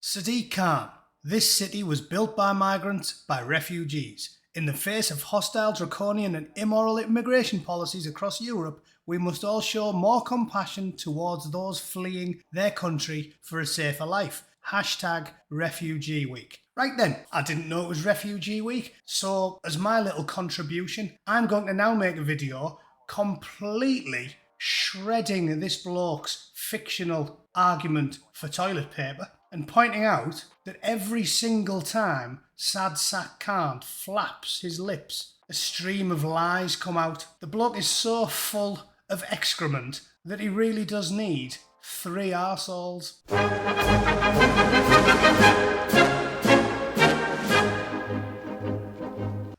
Sadiq Khan. This city was built by migrants, by refugees. In the face of hostile, draconian and immoral immigration policies across Europe, we must all show more compassion towards those fleeing their country for a safer life. Hashtag Refugee Week. Right then, I didn't know it was Refugee Week, so as my little contribution, I'm going to now make a video completely shredding this bloke's fictional argument for toilet paper and pointing out that every single time Sad Sack Khan flaps his lips, a stream of lies come out. The bloke is so full of excrement that he really does need 3 arseholes.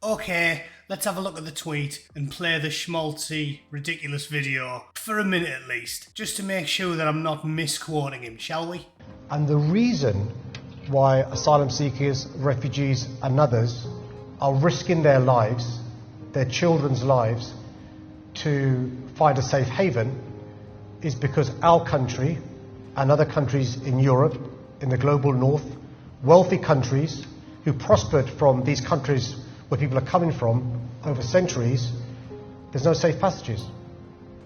Okay, let's have a look at the tweet and play the schmaltzy, ridiculous video for a minute at least, just to make sure that I'm not misquoting him, shall we? And the reason why asylum seekers, refugees and others are risking their lives, their children's lives, to find a safe haven is because our country and other countries in Europe, in the global north, wealthy countries who prospered from these countries where people are coming from over centuries, there's no safe passages.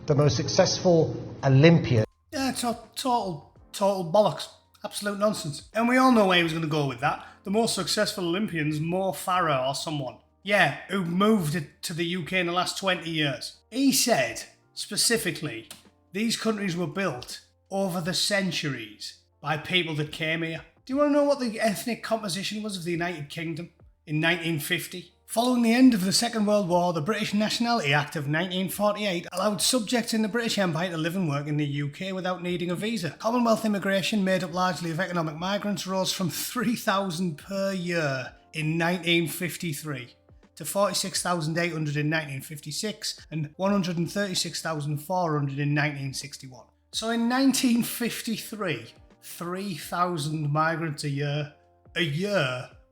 The most successful Olympian... Yeah, total bollocks. Absolute nonsense. And we all know where he was going to go with that. The most successful Olympians, Mo Farah or someone. Yeah, who moved to the UK in the last 20 years. He said, specifically, these countries were built over the centuries by people that came here. Do you want to know what the ethnic composition was of the United Kingdom in 1950? Following the end of the Second World War, the British Nationality Act of 1948 allowed subjects in the British Empire to live and work in the UK without needing a visa. Commonwealth immigration, made up largely of economic migrants, rose from 3,000 per year in 1953 to 46,800 in 1956 and 136,400 in 1961. So in 1953, 3,000 migrants a year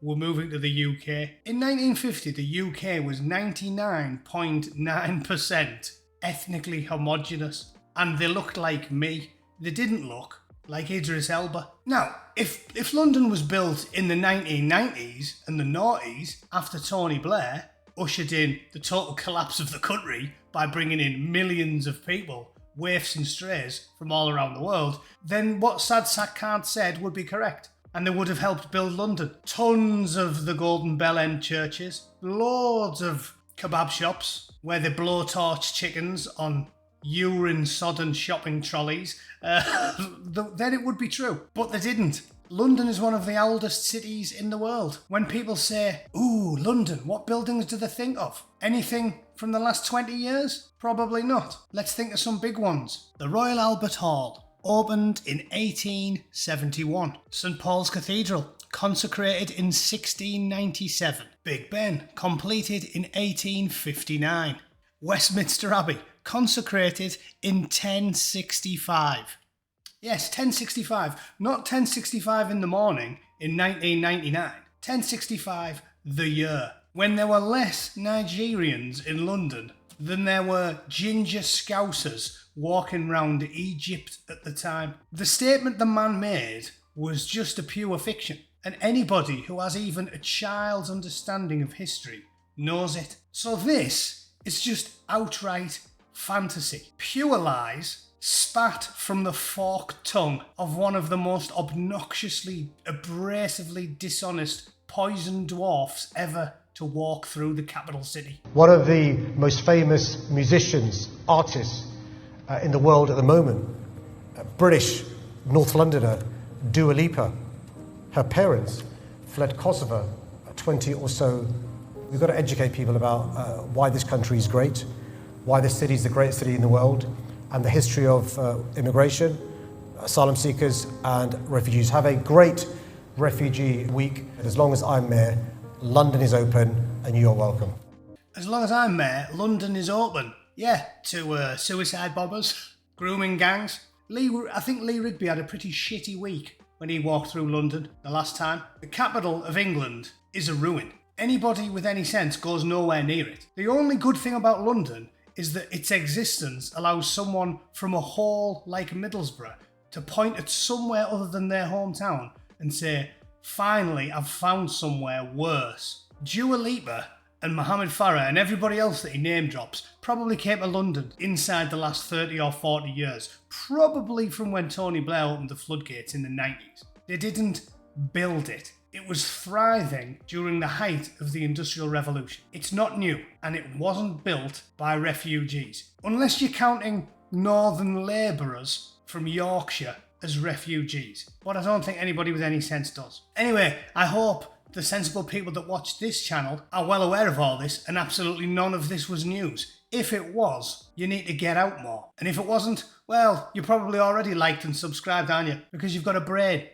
were moving to the UK. In 1950, the UK was 99.9% ethnically homogenous, and they looked like me. They didn't look like Idris Elba. Now, if London was built in the 1990s and the noughties after Tony Blair ushered in the total collapse of the country by bringing in millions of people, waifs and strays from all around the world, then what Sad Sack Khan said would be correct. And they would have helped build London. Tons of the Golden Bell End churches, loads of kebab shops where they blowtorch chickens on urine-sodden shopping trolleys, then it would be true. But they didn't. London is one of the oldest cities in the world. When people say, ooh, London, what buildings do they think of? Anything from the last 20 years? Probably not. Let's think of some big ones. The Royal Albert Hall. Opened in 1871. St Paul's Cathedral, consecrated in 1697. Big Ben, completed in 1859. Westminster Abbey, consecrated in 1065. Yes, 1065, not 1065 in the morning in 1999. 1065, the year, when there were less Nigerians in London than there were ginger scousers walking round Egypt at the time. The statement the man made was just a pure fiction, and anybody who has even a child's understanding of history knows it. So this is just outright fantasy. Pure lies spat from the forked tongue of one of the most obnoxiously, abrasively dishonest poison dwarfs ever to walk through the capital city. One of the most famous musicians, artists in the world at the moment, British North Londoner Dua Lipa. Her parents fled Kosovo at 20 or so. We've got to educate people about why this country is great, why this city is the greatest city in the world, and the history of immigration, asylum seekers and refugees. Have a great Refugee Week. As long as I'm mayor, London is open and you're welcome. As long as I'm mayor, London is open. Yeah, to suicide bombers, grooming gangs. I think Lee Rigby had a pretty shitty week when he walked through London the last time. The capital of England is a ruin. Anybody with any sense goes nowhere near it. The only good thing about London is that its existence allows someone from a hall like Middlesbrough to point at somewhere other than their hometown and say, finally, I've found somewhere worse. Dua Lipa and Mohammed Farah and everybody else that he name drops probably came to London inside the last 30 or 40 years, probably from when Tony Blair opened the floodgates in the 90s. They didn't build it. It was thriving during the height of the Industrial Revolution. It's not new, and it wasn't built by refugees. Unless you're counting northern labourers from Yorkshire as refugees. But I don't think anybody with any sense does. Anyway, I hope the sensible people that watch this channel are well aware of all this and absolutely none of this was news. If it was, you need to get out more. And if it wasn't, well, you're probably already liked and subscribed, aren't you? Because you've got a brain.